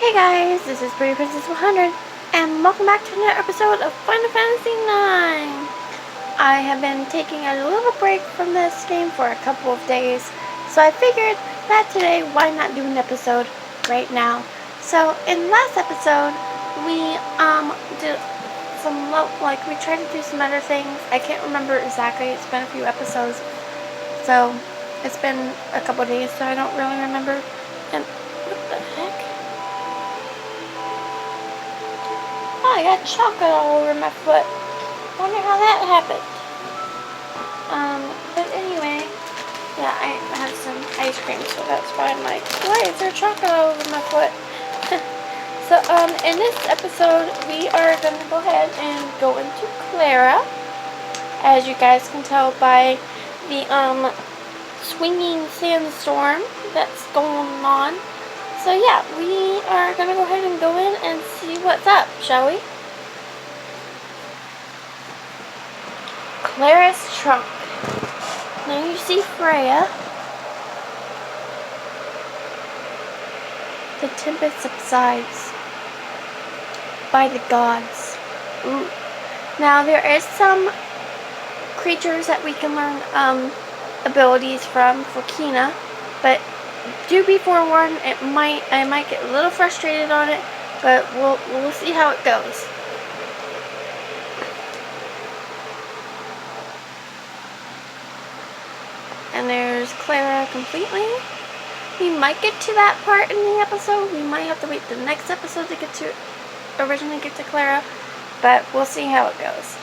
Hey guys, this is Pretty Princess 100, and welcome back to another episode of Final Fantasy IX. I have been taking a little break from this game for a couple of days, so I figured that today, why not do an episode right now? So, in last episode, we did some, we tried to do some other things. I can't remember exactly, it's been a few episodes, so it's been a couple of days, so I don't really remember. And what the heck? Oh, I got chocolate all over my foot. Wonder how that happened. But anyway, yeah, I had some ice cream, so that's why I'm like, why is there chocolate all over my foot? So, in this episode, we are going to go ahead and go into Cleyra. As you guys can tell by the, swinging sandstorm that's going on. So yeah, we are going to go ahead and go in and see what's up, shall we? Cleyra's trunk. Now you see Freya. The tempest subsides by the gods. Ooh. Now there is some creatures that we can learn abilities from for Kina, but do be forewarned, I might get a little frustrated on it, but we'll see how it goes. And there's Cleyra completely. We might get to that part in the episode. We might have to wait the next episode to get to originally get to Cleyra, but we'll see how it goes.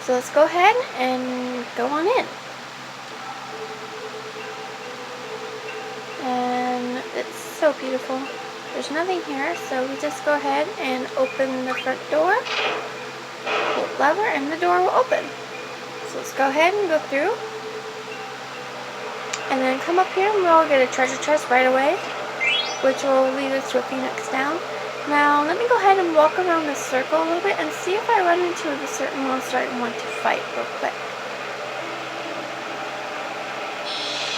So let's go ahead and go on in. And it's so beautiful. There's nothing here, so we just go ahead and open the front door. Pull the lever and the door will open. So let's go ahead and go through. And then come up here and we'll get a treasure chest right away, which will lead us to a phoenix down. Now, let me go ahead and walk around the circle a little bit and see if I run into a certain monster I want to fight real quick.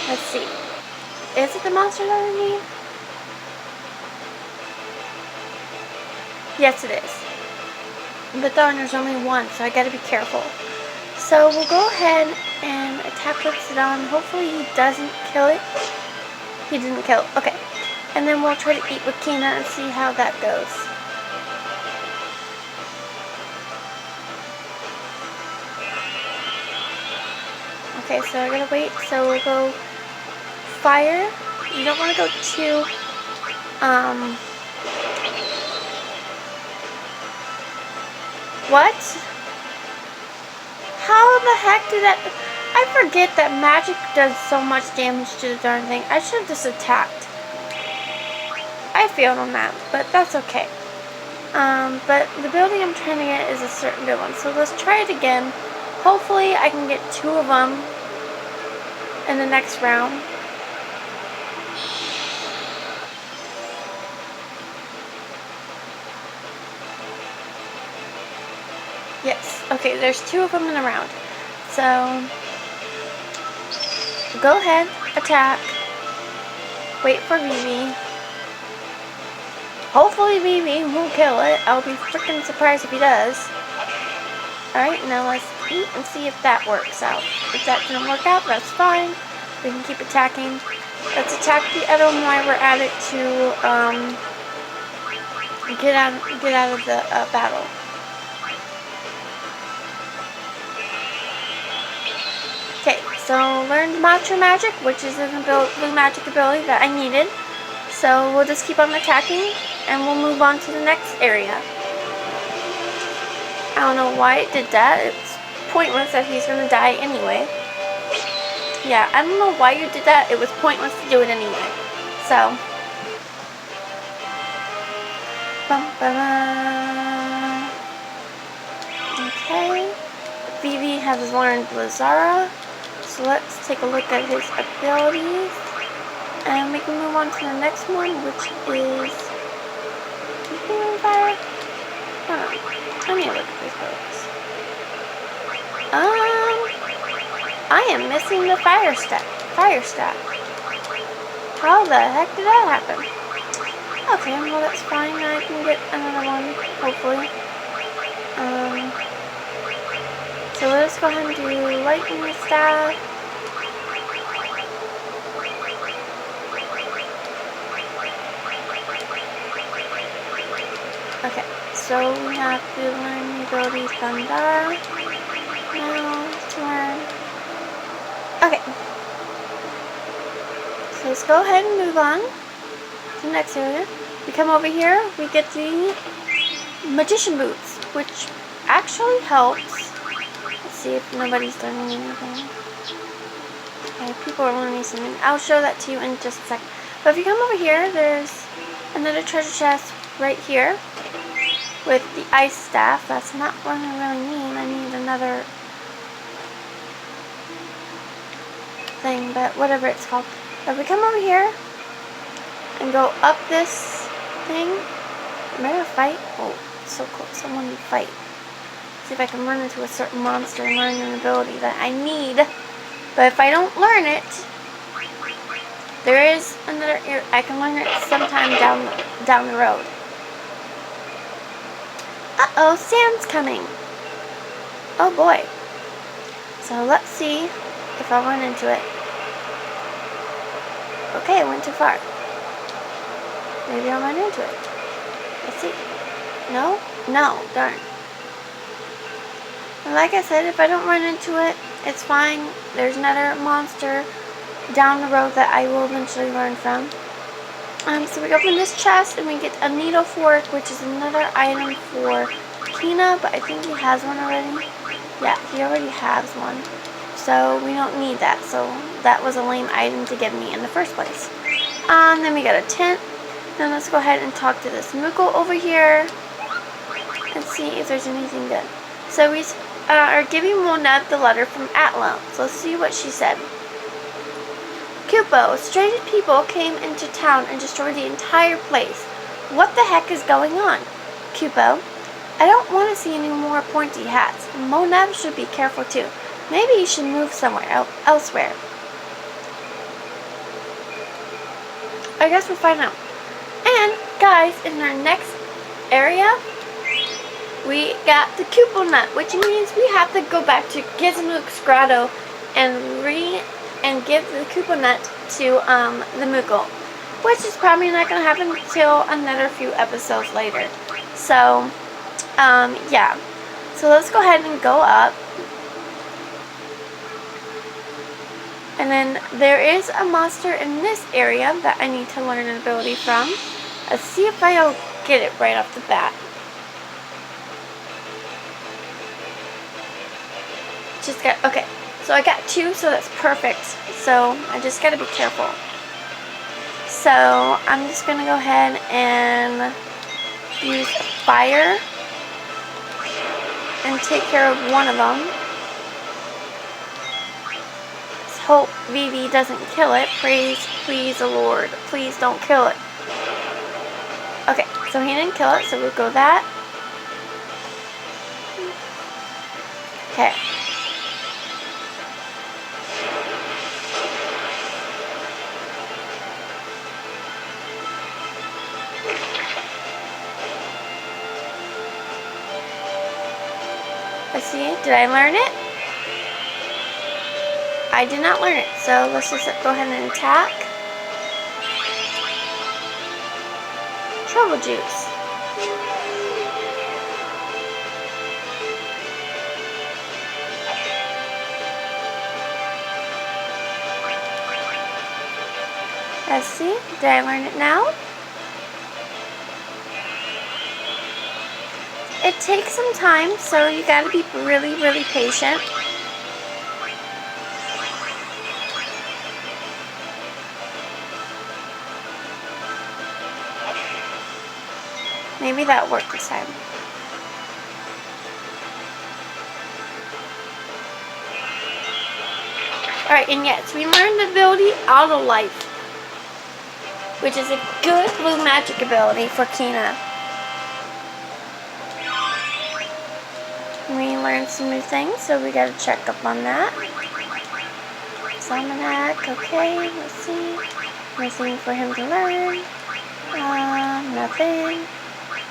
Let's see. Is it the monster that I need? Yes, it is. But darn, there's only one, so I gotta be careful. So, we'll go ahead and attack Lipsidon. Hopefully he doesn't kill it. He didn't kill it. Okay. And then we'll try to eat with Kina and see how that goes. Okay, so I gotta wait. So we'll go fire. You don't want to go too, what? How the heck did that... I forget that magic does so much damage to the darn thing. I should have just attacked. I failed on that, but that's okay. But the building I'm trying to get is a certain good one. So let's try it again. Hopefully I can get 2 of them in the next round. Yes, okay, there's 2 of them in a round. So, go ahead, attack. Wait for Vivi. Hopefully Vivi won't kill it. I'll be freaking surprised if he does. Alright, now let's eat and see if that works out. If that didn't work out, that's fine. We can keep attacking. Let's attack the other one while we're at it to get out of the battle. Okay, so learned Mantra Magic, which is a blue magic ability that I needed. So we'll just keep on attacking, and we'll move on to the next area. I don't know why it did that. It's pointless that he's going to die anyway. Yeah, I don't know why you did that. It was pointless to do it anyway. So. Okay. Vivi has learned Lazara. So let's take a look at his abilities. And we can move on to the next one, which is... Keeping fire? Hold on. Let me look at these books. I am missing the fire staff. How the heck did that happen? Okay, well that's fine. I can get another one, hopefully. So let's go ahead and do lightning staff. Okay, so we have to learn the ability Thunder. Now to learn. Okay. So let's go ahead and move on to the next area. We come over here, we get the magician boots, which actually helps. Let's see if nobody's learning anything. Okay, people are learning something. I'll show that to you in just a second. But if you come over here, there's another treasure chest right here with the ice staff. That's not what I really need. I need another thing, but whatever it's called. If we come over here and go up this thing, am I gonna fight? Oh, it's so close. Someone to fight. See if I can run into a certain monster and learn an ability that I need. But if I don't learn it, there is another area. I can learn it sometime down the road. Uh-oh, Sam's coming. Oh boy. So let's see if I run into it. Okay, I went too far. Maybe I'll run into it. Let's see. No? No, darn. And like I said, if I don't run into it, it's fine. There's another monster down the road that I will eventually learn from. So we open this chest and we get a needle fork, which is another item for Kina, but I think he has one already. Yeah, he already has one. So we don't need that. So that was a lame item to give me in the first place. Then we got a tent. Then let's go ahead and talk to this Muko over here and see if there's anything good. So we are giving Monab the letter from Atla. So let's see what she said. Kupo, strange people came into town and destroyed the entire place. What the heck is going on? Kupo, I don't want to see any more pointy hats. Monab should be careful too. Maybe you should move somewhere elsewhere. I guess we'll find out. And guys, in our next area, we got the Kupo nut, which means we have to go back to Gizmook's grotto and give the Kupo nut to the Muko, which is probably not going to happen until another few episodes later. So, yeah. So let's go ahead and go up. And then there is a monster in this area that I need to learn an ability from. Let's see if I'll get it right off the bat. Okay, so I got 2, so that's perfect. So I just gotta be careful. So I'm just gonna go ahead and use fire and take care of one of them. Let's hope Vivi doesn't kill it. Please, the Lord, please don't kill it. Okay, so he didn't kill it, so we'll go that. Okay. Let's see, did I learn it? I did not learn it, so let's just go ahead and attack. Trouble juice. Let's see, did I learn it now? It takes some time, so you gotta be really, really patient. Maybe that worked this time. Alright, and yes, we learned the ability Auto Life, which is a good blue magic ability for Kina. We learned some new things, so we gotta check up on that. Almanac, okay, let's see. Nothing for him to learn. Nothing.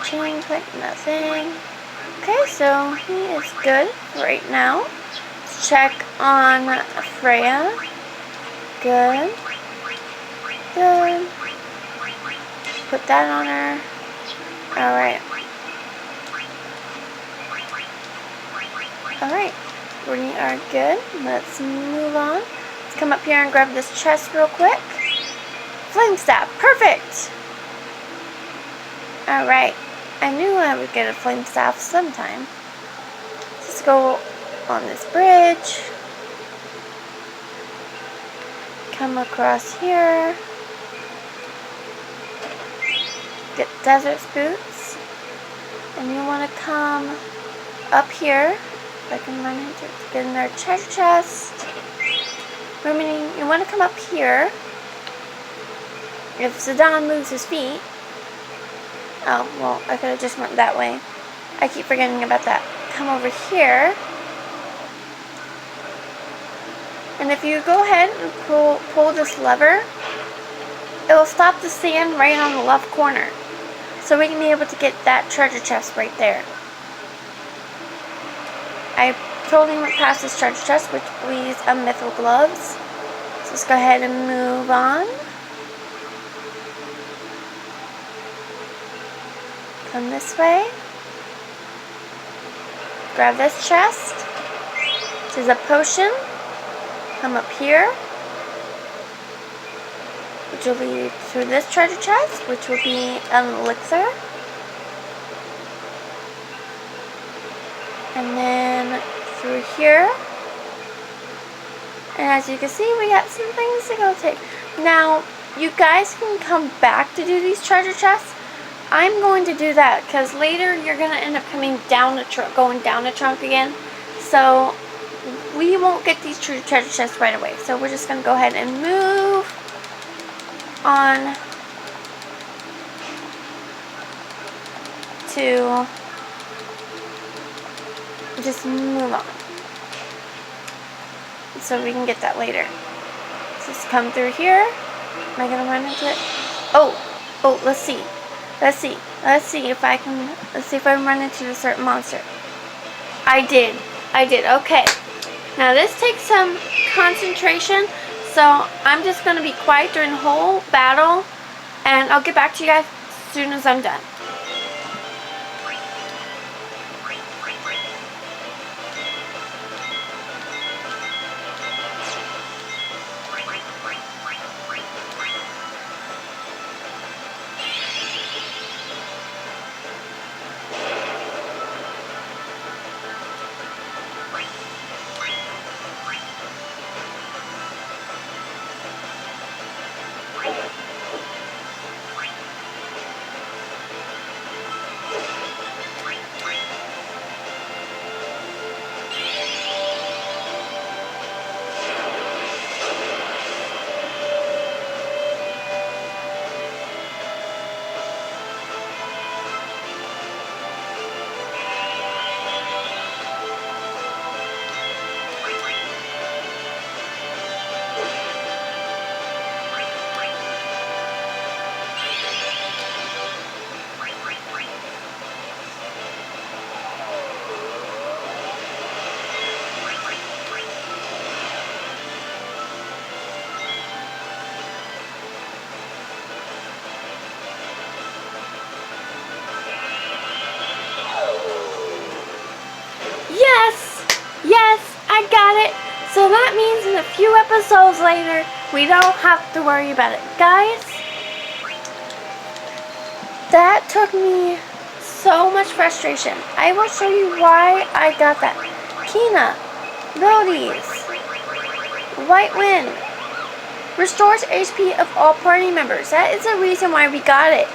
Chain click, nothing. Okay, so he is good right now. Let's check on Freya. Good. Good. Put that on her. Alright. Alright. We are good. Let's move on. Let's come up here and grab this chest real quick. Flame staff. Perfect! Alright. I knew I would get a flame staff sometime. Let's go on this bridge. Come across here. Get desert boots. And you want to come up here. If I can run into it to get in their treasure chest. Remaining, you want to come up here. If Zidane moves his feet. Oh, well, I could have just went that way. I keep forgetting about that. Come over here. And if you go ahead and pull this lever, it will stop the sand right on the left corner. So we can be able to get that treasure chest right there. I totally went past this treasure chest, which leaves a mythical gloves. So let's go ahead and move on. Come this way. Grab this chest. This is a potion. Come up here. Which will lead to this treasure chest, which will be an elixir. And then through here. And as you can see, we got some things to go take. Now, you guys can come back to do these treasure chests. I'm going to do that because later you're going to end up coming down the going down the trunk again. So we won't get these treasure chests right away. So we're just going to go ahead and move on to just move on. So we can get that later. So just come through here. Am I going to run into it? Oh, let's see. Let's see if I can run into a certain monster. I did. Okay. Now this takes some concentration, so I'm just going to be quiet during the whole battle, and I'll get back to you guys as soon as I'm done. Yes, I got it. So that means in a few episodes later, we don't have to worry about it. Guys, that took me so much frustration. I will show you why I got that. Kina, abilities, White Wind, restores HP of all party members. That is the reason why we got it.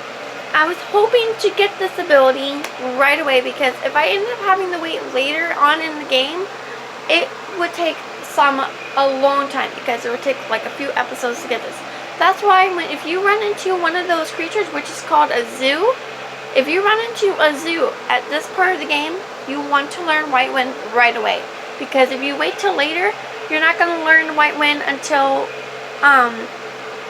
I was hoping to get this ability right away because if I ended up having to wait later on in the game, it would take a long time because it would take like a few episodes to get this. That's why if you run into one of those creatures, which is called a zoo, if you run into a zoo at this part of the game, you want to learn White Wind right away. Because if you wait till later, you're not going to learn White Wind until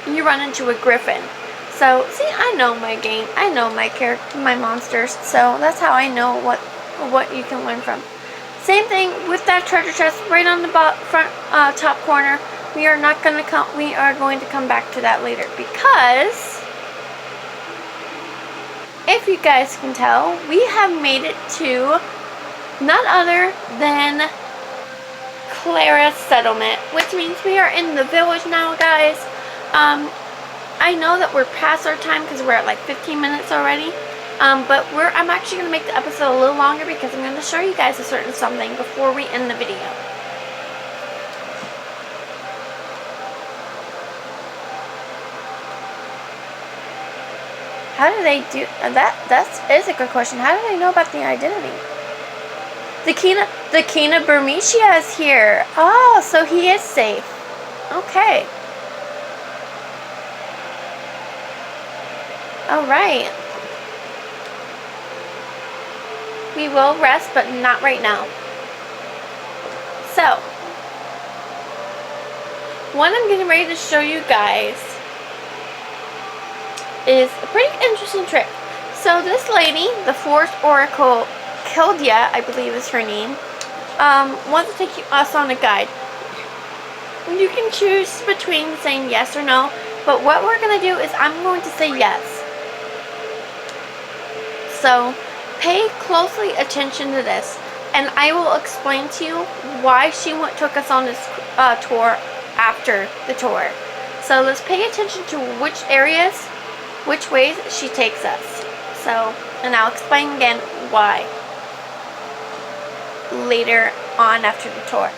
you run into a griffin. So, see, I know my game. I know my character, my monsters. So that's how I know what you can learn from. Same thing with that treasure chest right on the front top corner. We are going to come back to that later because if you guys can tell, we have made it to none other than Cleyra settlement, which means we are in the village now, guys. I know that we're past our time because we're at like 15 minutes already. But I'm actually going to make the episode a little longer because I'm going to show you guys a certain something before we end the video. How do they do that? That is a good question. How do they know about the identity? The Kina Bermicia is here. Oh, so he is safe. Okay. Alright. We will rest, but not right now. So, what I'm getting ready to show you guys is a pretty interesting trick. So this lady, the Forest Oracle, Kildia, I believe is her name, wants to take us on a guide. You can choose between saying yes or no, but what we're going to do is I'm going to say yes. So, pay closely attention to this, and I will explain to you why she took us on this tour after the tour. So let's pay attention to which areas, which ways she takes us. So, and I'll explain again why later on after the tour.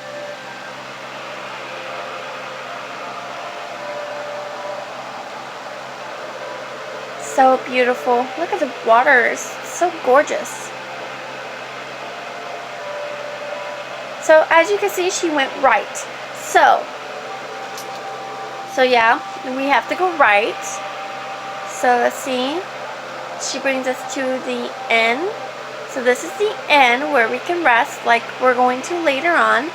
So beautiful. Look at the water. It's so gorgeous. So as you can see, she went right. So yeah, we have to go right. So let's see. She brings us to the inn. So this is the inn where we can rest like we're going to later on.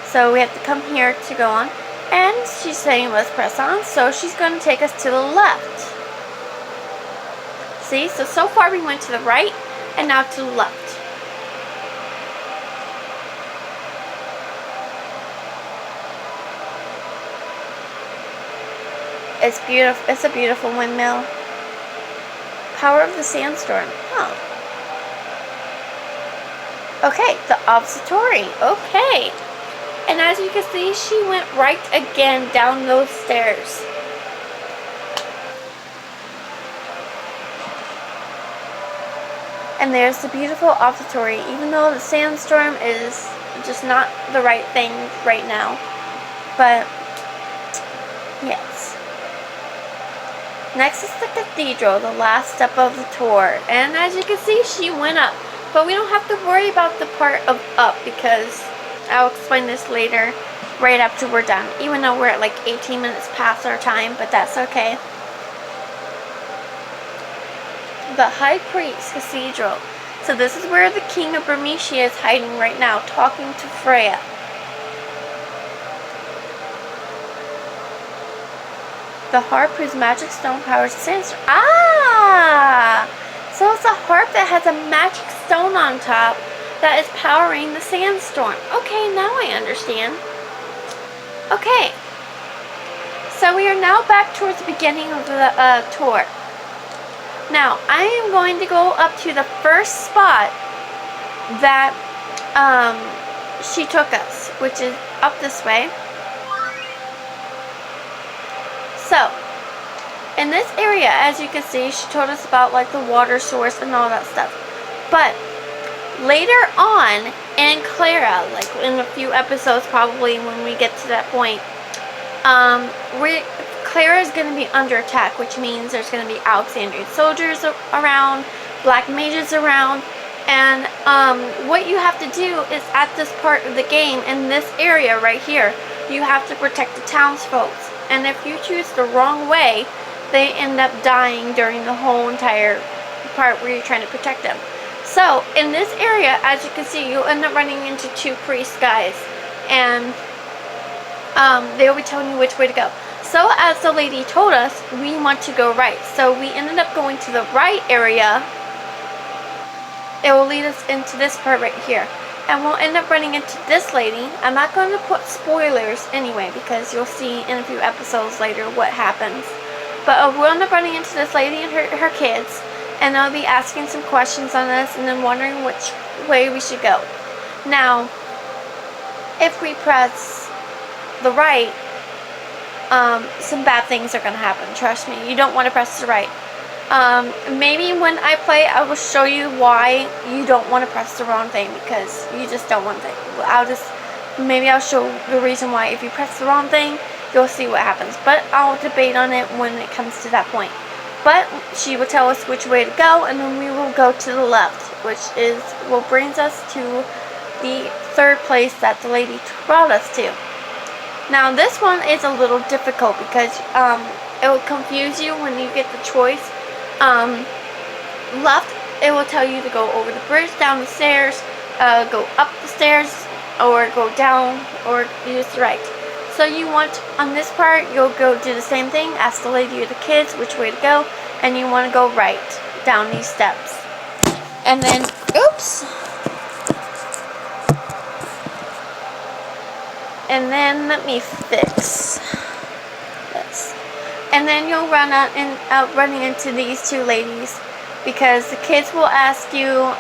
So we have to come here to go on. And she's saying let's press on. So she's going to take us to the left. See, so far we went to the right and now to the left. It's beautiful. It's a beautiful windmill. Power of the sandstorm. Oh. Okay, the observatory. Okay. And as you can see, she went right again down those stairs. And there's the beautiful observatory, even though the sandstorm is just not the right thing right now. But, yes. Next is the cathedral, the last step of the tour. And as you can see, she went up. But we don't have to worry about the part of up because I'll explain this later, right after we're done. Even though we're at like 18 minutes past our time, but that's okay. The High Priest Cathedral. So this is where the King of Bermicia is hiding right now, talking to Freya. The harp whose magic stone powers the sandstorm. Ah! So it's a harp that has a magic stone on top that is powering the sandstorm. Okay, now I understand. Okay. So we are now back towards the beginning of the tour. Now, I am going to go up to the first spot that she took us, which is up this way. So, in this area, as you can see, she told us about like the water source and all that stuff. But later on in Cleyra, like in a few episodes probably when we get to that point, Cleyra is going to be under attack, which means there's going to be Alexandrian soldiers around, black mages around, and what you have to do is at this part of the game, in this area right here, you have to protect the townsfolk. And if you choose the wrong way, they end up dying during the whole entire part where you're trying to protect them. So, in this area, as you can see, you'll end up running into two priest guys. And they will be telling you which way to go. So as the lady told us, we want to go right. So we ended up going to the right area. It will lead us into this part right here. And we'll end up running into this lady. I'm not going to put spoilers anyway, because you'll see in a few episodes later what happens. But we'll end up running into this lady and her kids. And they'll be asking some questions on us and then wondering which way we should go. Now, if we press the right, some bad things are going to happen. Trust me, you don't want to press the right. Maybe when I play, I will show you why you don't want to press the wrong thing, because you just don't want to. Maybe I'll show the reason why. If you press the wrong thing, you'll see what happens. But I'll debate on it when it comes to that point. But she will tell us which way to go, and then we will go to the left, which is what brings us to the third place that the lady brought us to. Now this one is a little difficult because it will confuse you when you get the choice. Left, it will tell you to go over the bridge, down the stairs, go up the stairs, or go down, or use the right. So you want, on this part, you'll go do the same thing, ask the lady or the kids which way to go, and you want to go right down these steps. And then, oops. And then let me fix this. And then you'll run out running into these two ladies, because the kids will ask you,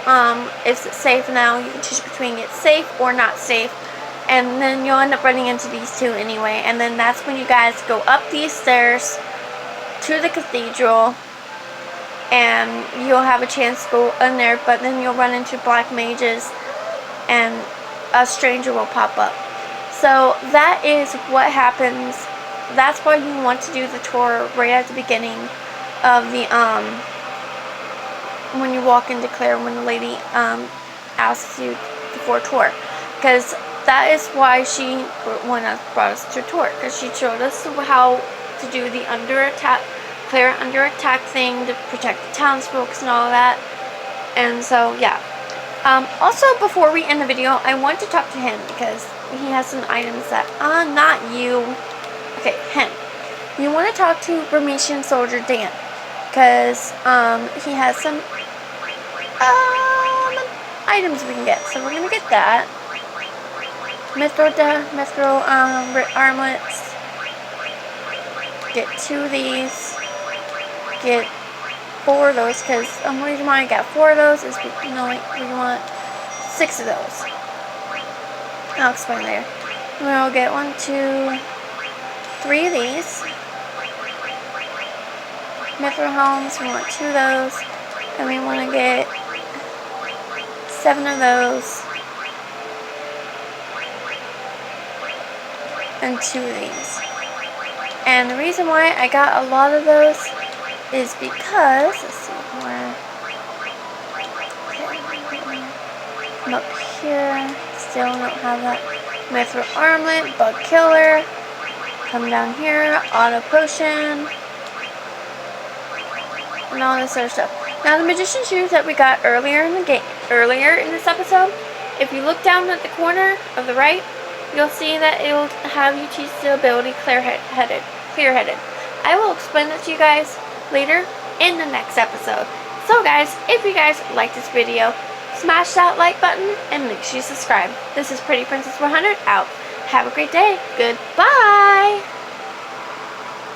is it safe now? You can choose between it's safe or not safe. And then you'll end up running into these two anyway. And then that's when you guys go up these stairs to the cathedral. And you'll have a chance to go in there, but then you'll run into black mages and a stranger will pop up. So that is what happens. That's why you want to do the tour right at the beginning of the, when you walk into Cleyra, when the lady asks you for a tour. Because that is why she brought us to a tour. Because she showed us how to do the Cleyra under attack thing to protect the townsfolk and all of that. And so, yeah. Also, before we end the video, I want to talk to him because he has some items that, not you. Okay, him. You want to talk to Burmesian Soldier Dan, because he has some items we can get. So we're gonna get that. Mithril armlets. Get 2 of these. Get 4 of those, because the reason why I got 4 of those is we want 6 of those. I'll explain later. We'll get 1, 2, 3 of these. Mithril helms, we want 2 of those. And we want to get 7 of those. And 2 of these. And the reason why I got a lot of those is because, let's see where, I'm up here, still don't have that. Mithril armlet, bug killer, come down here, auto potion, and all this other stuff. Now the magician shoes that we got earlier in this episode, if you look down at the corner of the right, you'll see that it will have you choose the ability clear-headed. I will explain that to you guys later in the next episode. So guys, if you guys like this video, smash that like button and make sure you subscribe. This is Pretty Princess 100 out. Have a great day. Goodbye.